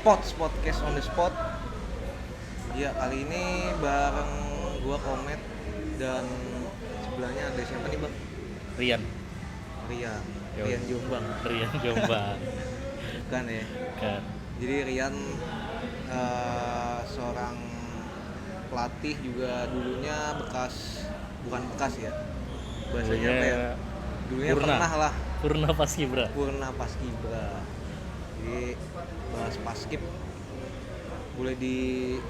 podcast on the spot. Ya kali ini bareng gua Komet dan sebelahnya ada siapa nih bang? Rian Rian Jombang. Rian Jombang Bukan ya. kan. Jadi Rian seorang pelatih juga dulunya bukan bekas ya. Bahasanya apa ya? Dulunya Purna Paskibra. Purna Paskibra. Jadi bahas Paskib boleh diceritain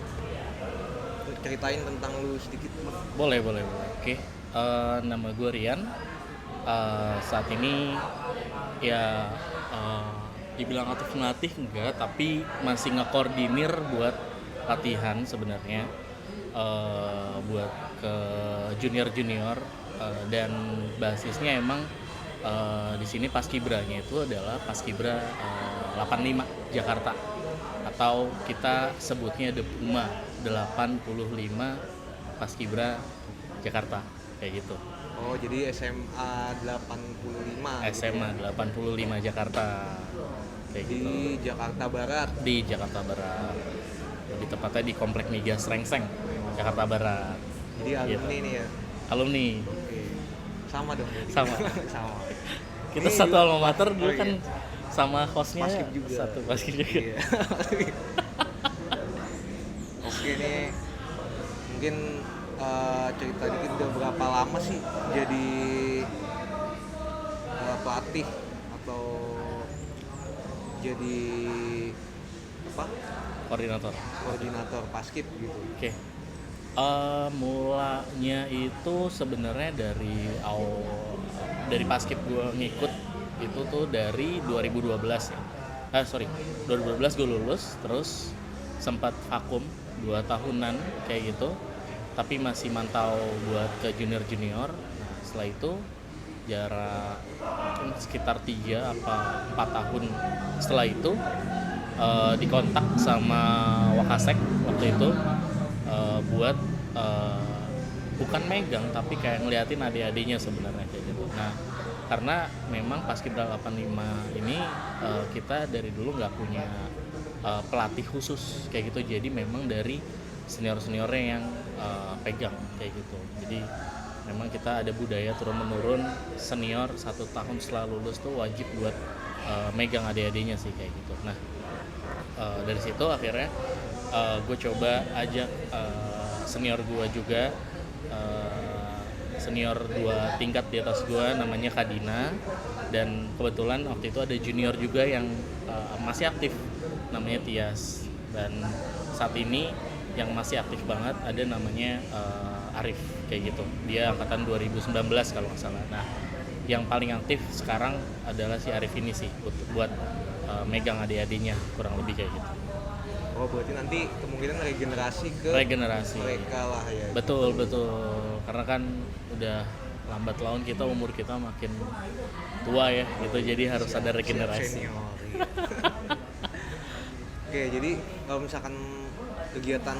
tentang lu sedikit bang? Boleh. Oke. Nama gue Rian. Saat ini ya dibilang aktif melatih enggak, tapi masih ngekoordinir buat latihan sebenarnya, buat ke junior dan basisnya emang di sini Paskibranya itu adalah Paskibra 85 Jakarta, atau kita sebutnya Depuma 85 Paskibra Jakarta kayak gitu. Oh, jadi SMA 85. SMA 85 Jakarta kayak gitu. Di Jakarta Barat. Di Jakarta Barat. Lebih tepatnya di Komplek Migas Srengseng, Jakarta Barat. Jadi alumni gitu. nih ya. Alumni. Oke. Sama dong. Sama. Sama. Kita Ini satu alma mater dulu iya. kan, sama hostnya Paskib juga. satu Paskib juga. Iya. Oke nih, mungkin cerita dikit udah berapa lama sih jadi pelatih atau jadi apa? Koordinator Paskib gitu. Oke. Mulanya itu sebenarnya dari Paskib gue ngikut itu tuh dari 2012 ya. 2012 gue lulus, terus sempat vakum 2 tahunan kayak gitu, tapi masih mantau buat ke junior. Nah, setelah itu jarak mungkin sekitar 3 apa 4 tahun setelah itu dikontak sama Wakasek waktu itu, buat bukan megang tapi kayak ngeliatin adik-adiknya sebenarnya kayak gitu. Nah, karena memang Paskibra 85 ini kita dari dulu nggak punya pelatih khusus kayak gitu, jadi memang dari senior-seniornya yang pegang kayak gitu. Jadi memang kita ada budaya turun-menurun, senior 1 tahun setelah lulus tuh wajib buat megang adik-adiknya sih kayak gitu. Nah, dari situ akhirnya gue coba ajak senior gue juga, senior 2 tingkat di atas gue, namanya Kadina, dan kebetulan waktu itu ada junior juga yang masih aktif, namanya Tias, dan saat ini yang masih aktif banget ada namanya Arif kayak gitu, dia angkatan 2019 kalau nggak salah. Nah, yang paling aktif sekarang adalah si Arif ini sih buat megang adik-adiknya kurang lebih kayak gitu. Oh, berarti nanti kemungkinan regenerasi mereka lah ya. Betul, karena kan udah lambat laun, kita umur kita makin tua ya gitu, jadi harus ada regenerasi. Senior, iya. Oke, jadi kalau misalkan kegiatan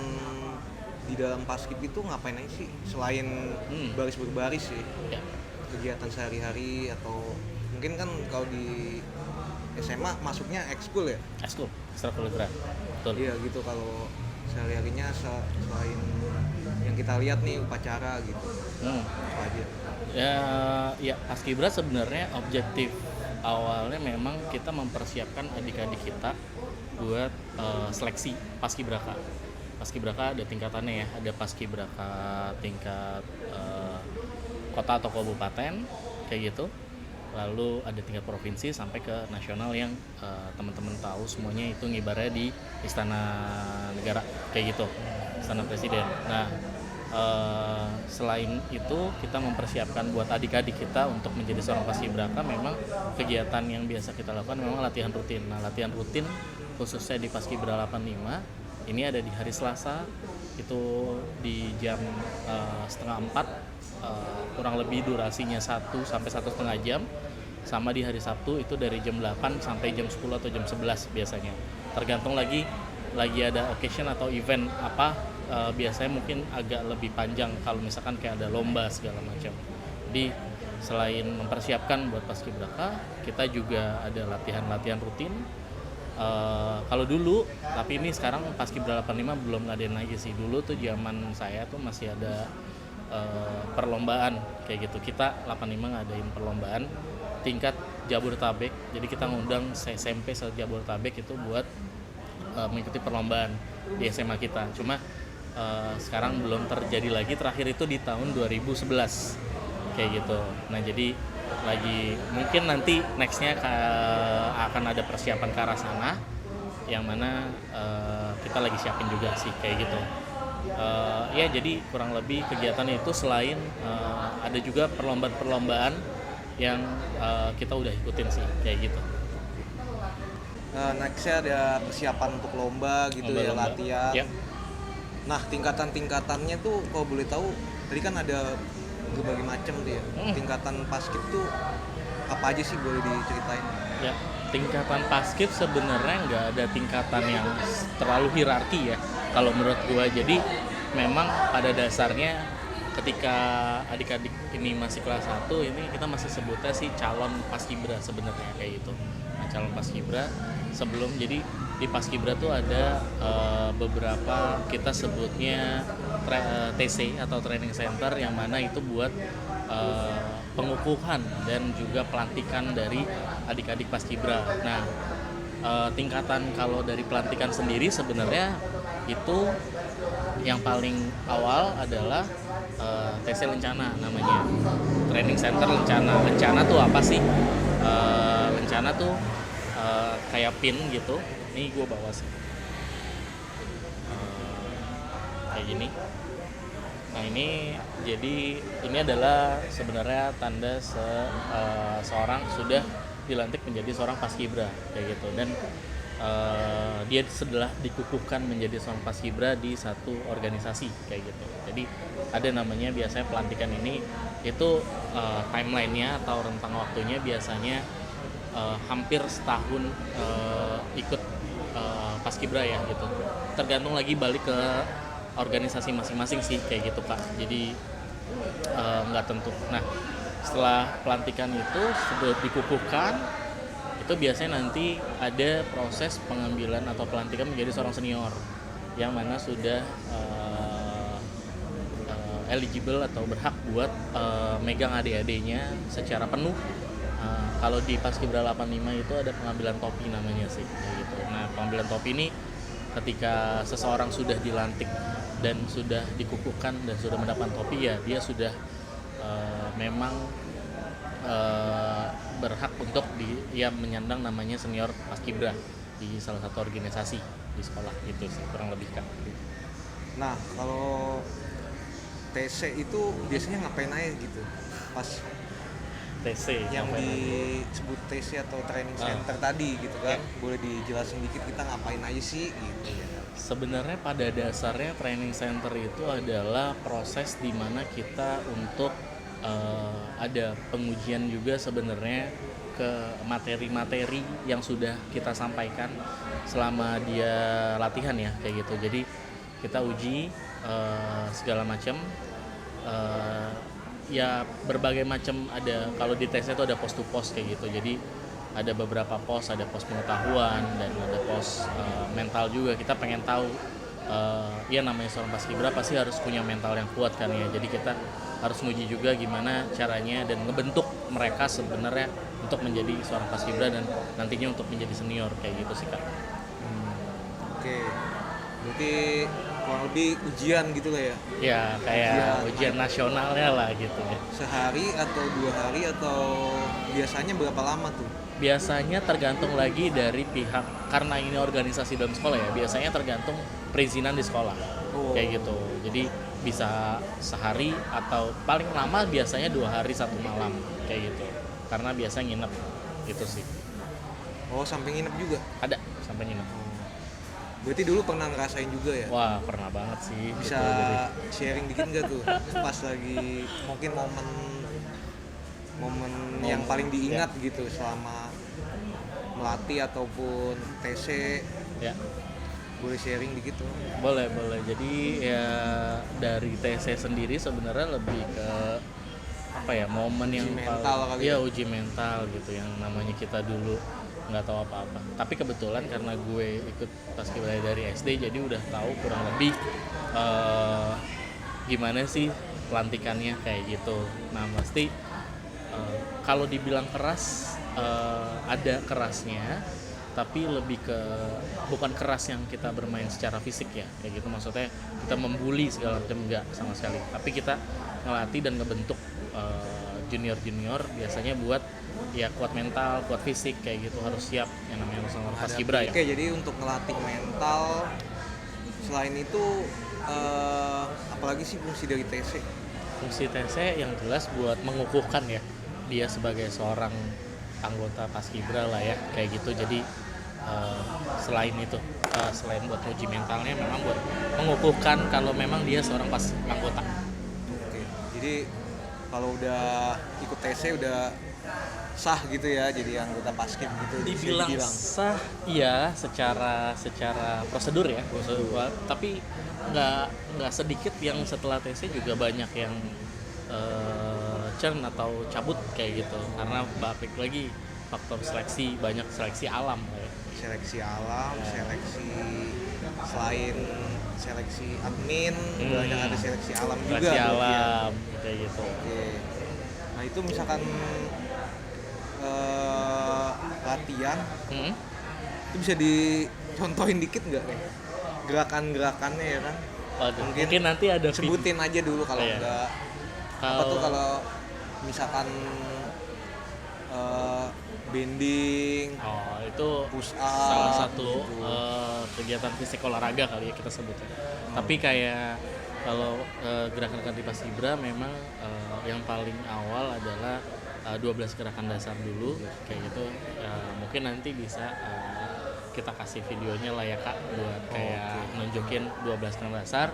di dalam Paskib itu ngapain aja sih selain baris berbaris sih? Ya. Kegiatan sehari-hari, atau mungkin kan kalau di SMA masuknya ekskul ya? Ekskul, ekstrakurikuler. Betul. Iya gitu, kalau sehari-harinya selain yang kita lihat nih upacara gitu. Apa aja? Ya Paskibra sebenarnya objektif awalnya memang kita mempersiapkan adik-adik kita buat seleksi Paskibraka. Paskibraka ada tingkatannya ya, ada Paskibraka tingkat kota atau kabupaten kayak gitu. Lalu ada tingkat provinsi sampai ke nasional yang teman-teman tahu semuanya itu ngibarnya di Istana Negara kayak gitu, Istana Presiden. Nah, selain itu kita mempersiapkan buat adik-adik kita untuk menjadi seorang Paskibraka. Memang kegiatan yang biasa kita lakukan memang latihan rutin. Nah, latihan rutin khususnya di Paskibra 85 ini ada di hari Selasa, itu di jam 3:30, kurang lebih durasinya 1 sampai 1,5 jam. Sama di hari Sabtu itu dari jam 8 sampai jam 10 atau jam 11 biasanya, tergantung lagi ada occasion atau event apa, biasanya mungkin agak lebih panjang kalau misalkan kayak ada lomba segala macam. Jadi selain mempersiapkan buat Paskibraka, kita juga ada latihan rutin Kalau dulu, tapi ini sekarang Paskibra 85 belum ngadain lagi sih. Dulu tuh zaman saya tuh masih ada perlombaan kayak gitu. Kita 85 ngadain perlombaan tingkat Jabodetabek. Jadi kita ngundang SMP se-Jabodetabek itu buat mengikuti perlombaan di SMA kita. Cuma sekarang belum terjadi lagi. Terakhir itu di tahun 2011 kayak gitu. Nah jadi lagi mungkin nanti nextnya akan ada persiapan ke arah sana, yang mana kita lagi siapin juga sih kayak gitu. Ya jadi kurang lebih kegiatan itu selain ada juga perlombaan-perlombaan yang kita udah ikutin sih kayak gitu. Nextnya ada persiapan untuk lomba gitu ya, Lomba-lomba. latihan. Yap. Nah, tingkatan-tingkatannya tuh kalau boleh tahu, tadi kan ada berbagai macam tuh ya. Tingkatan paskib tuh apa aja sih, boleh diceritain? Ya, tingkatan paskib sebenarnya nggak ada tingkatan yang terlalu hierarki ya kalau menurut gua. Jadi memang pada dasarnya ketika adik-adik ini masih kelas 1 ini kita masih sebutnya sih calon paskibra sebenarnya kayak gitu. Nah, calon paskibra sebelum, jadi di paskibra tuh ada beberapa kita sebutnya TC atau training center, yang mana itu buat pengukuhan dan juga pelantikan dari adik-adik paskibra. Nah, tingkatan kalau dari pelantikan sendiri sebenarnya itu yang paling awal adalah TC Lencana namanya, training center Lencana. Lencana tuh apa sih? Lencana tuh kayak pin gitu. Ini gue bawa sih kayak gini. Nah ini jadi ini adalah sebenarnya tanda seorang sudah dilantik menjadi seorang paskibra kayak gitu. Dan dia setelah dikukuhkan menjadi seorang paskibra di satu organisasi kayak gitu. Jadi ada namanya biasanya pelantikan ini itu timelinenya atau rentang waktunya biasanya hampir setahun ikut paskibra ya gitu. Tergantung lagi balik ke organisasi masing-masing sih kayak gitu Kak. Jadi nggak tentu. Nah setelah pelantikan itu sudah dikukuhkan, itu biasanya nanti ada proses pengambilan atau pelantikan menjadi seorang senior, yang mana sudah eligible atau berhak buat megang adik-adiknya secara penuh. Kalau di Paskibra 85 itu ada pengambilan topi namanya sih kayak gitu. Nah pengambilan topi ini ketika seseorang sudah dilantik dan sudah dikukuhkan dan sudah mendapat topi, ya dia sudah memang berhak untuk dia menyandang namanya senior paskibra di salah satu organisasi di sekolah gitu sih kurang lebih Kak. Nah, kalau TC itu biasanya ngapain aja gitu pas TC yang ngapain aja? disebut TC atau training center tadi gitu kan? Boleh dijelasin dikit kita ngapain aja sih gitu ya? Sebenarnya pada dasarnya training center itu adalah proses di mana kita untuk ada pengujian juga sebenarnya ke materi-materi yang sudah kita sampaikan selama dia latihan ya kayak gitu. Jadi kita uji segala macam, ya berbagai macam. Ada kalau di tesnya itu ada pos to pos kayak gitu. Jadi ada beberapa pos, ada pos pengetahuan dan ada pos mental juga. Kita pengen tahu ya namanya seorang paskibra pasti harus punya mental yang kuat kan ya. Jadi kita harus nguji juga gimana caranya dan ngebentuk mereka sebenarnya untuk menjadi seorang paskibra dan nantinya untuk menjadi senior kayak gitu sih Kak. Oke, berarti kurang lebih ujian gitu lah ya? Ya kayak ujian nasionalnya lah gitu ya. Sehari atau 2 hari atau biasanya berapa lama tuh? Biasanya tergantung lagi dari pihak, karena ini organisasi dalam sekolah ya, biasanya tergantung perizinan di sekolah kayak gitu. Jadi bisa sehari atau paling lama biasanya 2 hari 1 malam kayak gitu, karena biasa nginep gitu sih. Oh, sampai nginep juga? Ada sampai nginep. Berarti dulu pernah ngerasain juga ya? Wah pernah banget sih. Bisa gitu, jadi sharing dikit nggak tuh pas lagi mungkin momen yang paling diingat gitu selama melatih ataupun TC? ya Boleh sharing dikit tuh? boleh. Jadi ya dari TC sendiri sebenarnya lebih ke apa ya, momen yang mental kali ya uji mental gitu, yang namanya kita dulu nggak tahu apa-apa. Tapi kebetulan karena gue ikut paskibra dari SD, jadi udah tahu kurang lebih gimana sih pelantikannya kayak gitu. Nah pasti kalau dibilang keras, ada kerasnya, tapi lebih ke bukan keras yang kita bermain secara fisik ya kayak gitu, maksudnya kita membuli segala macam, enggak sama sekali, tapi kita ngelatih dan ngebentuk junior biasanya buat ya kuat mental, kuat fisik kayak gitu, harus siap yang namanya urusan paskibra ya. Oke, jadi untuk ngelatih mental, selain itu apalagi sih fungsi dari TC? Fungsi TC yang jelas buat mengukuhkan ya dia sebagai seorang anggota paskibra lah ya kayak gitu. Jadi selain itu, selain buat uji mentalnya, memang buat mengukuhkan kalau memang dia seorang anggota. Oke, jadi kalau udah ikut TC udah sah gitu ya jadi anggota paskib gitu. Dibilang sah, iya secara prosedur ya, tapi nggak sedikit yang setelah TC juga banyak yang churn atau cabut kayak gitu, karena balik lagi faktor seleksi, banyak seleksi alam ya. Seleksi alam, seleksi selain seleksi admin, banyak ada seleksi alam juga. Seleksi alam kayak gitu. Oke. Nah itu misalkan latihan, itu bisa dicontohin dikit nggak nih gerakan-gerakannya ya kan? Mungkin nanti ada sebutin aja dulu kalau enggak. Apa tuh kalau misalkan bending, itu push up, salah satu gitu. Kegiatan fisik olahraga kali ya kita sebutnya. Tapi kayak kalau gerakan-gerakan di paskibra memang yang paling awal adalah 12 gerakan dasar dulu kayak gitu. Mungkin nanti bisa kita kasih videonya lah ya Kak, buat kayak nunjukin 12 gerakan dasar.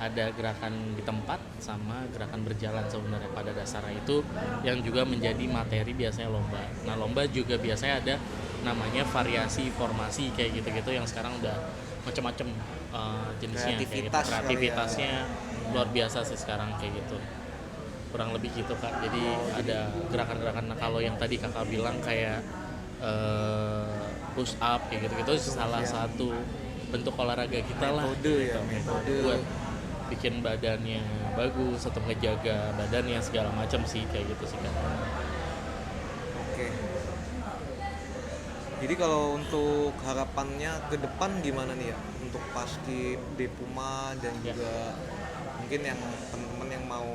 Ada gerakan di tempat sama gerakan berjalan sebenarnya pada dasarnya itu yang juga menjadi materi biasanya lomba. Nah lomba juga biasanya ada namanya variasi formasi kayak gitu-gitu yang sekarang udah macam-macam jenisnya kayak gitu. Kreativitasnya luar biasa sih sekarang kayak gitu. Kurang lebih gitu Kak. Jadi ada gerakan-gerakan, kalau yang tadi Kakak bilang kayak push up kayak gitu-gitu salah satu bentuk olahraga kita lah. Metode buat bikin badannya bagus atau ngejaga badannya segala macam sih kayak gitu sih kan. Oke. Jadi kalau untuk harapannya ke depan gimana nih ya untuk paskib Depuma dan juga mungkin yang teman-teman yang mau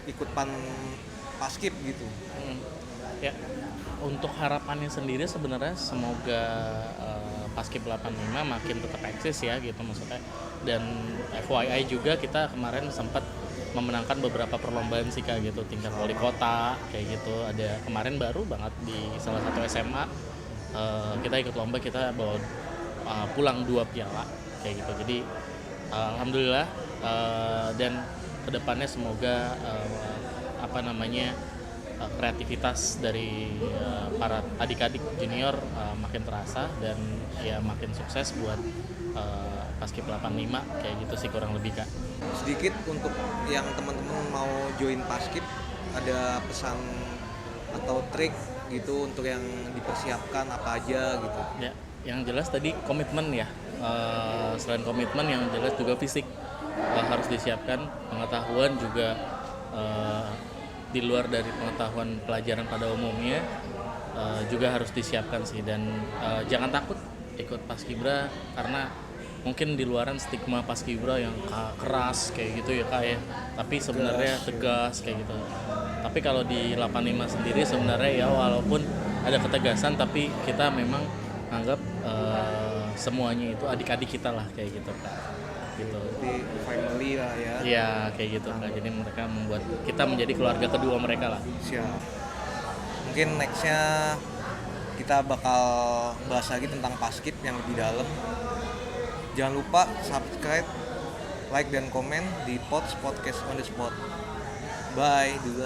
ikut paskib gitu. Ya, untuk harapannya sendiri sebenarnya semoga paskib 85 makin tetap eksis ya gitu maksudnya. Dan FYI juga kita kemarin sempat memenangkan beberapa perlombaan sih Kak gitu, tingkat wali kota kayak gitu. Ada kemarin baru banget di salah satu SMA kita ikut lomba, kita bawa pulang 2 piala kayak gitu. Jadi alhamdulillah, dan kedepannya semoga kreativitas dari para adik-adik junior makin terasa dan ya makin sukses buat paskib 85 kayak gitu sih kurang lebih Kak. Sedikit untuk yang teman-teman mau join paskib, ada pesan atau trik gitu untuk yang dipersiapkan apa aja gitu? Ya, yang jelas tadi komitmen ya. Selain komitmen yang jelas juga fisik harus disiapkan, pengetahuan juga di luar dari pengetahuan pelajaran pada umumnya juga harus disiapkan sih. Dan jangan takut ikut paskibra, karena mungkin di luaran stigma paskibra yang keras kayak gitu ya Kak ya, tapi sebenarnya tegas kayak gitu. Tapi kalau di 85 sendiri sebenarnya ya walaupun ada ketegasan, tapi kita memang anggap semuanya itu adik-adik kita lah kayak gitu Kak. Gitu. Di family lah ya. Iya kayak gitu Kak. Jadi mereka membuat kita menjadi keluarga kedua mereka lah. Siap. Mungkin nextnya kita bakal bahas lagi tentang paskib yang lebih dalam. Jangan lupa subscribe, like dan komen di Podcast on the Spot. Bye.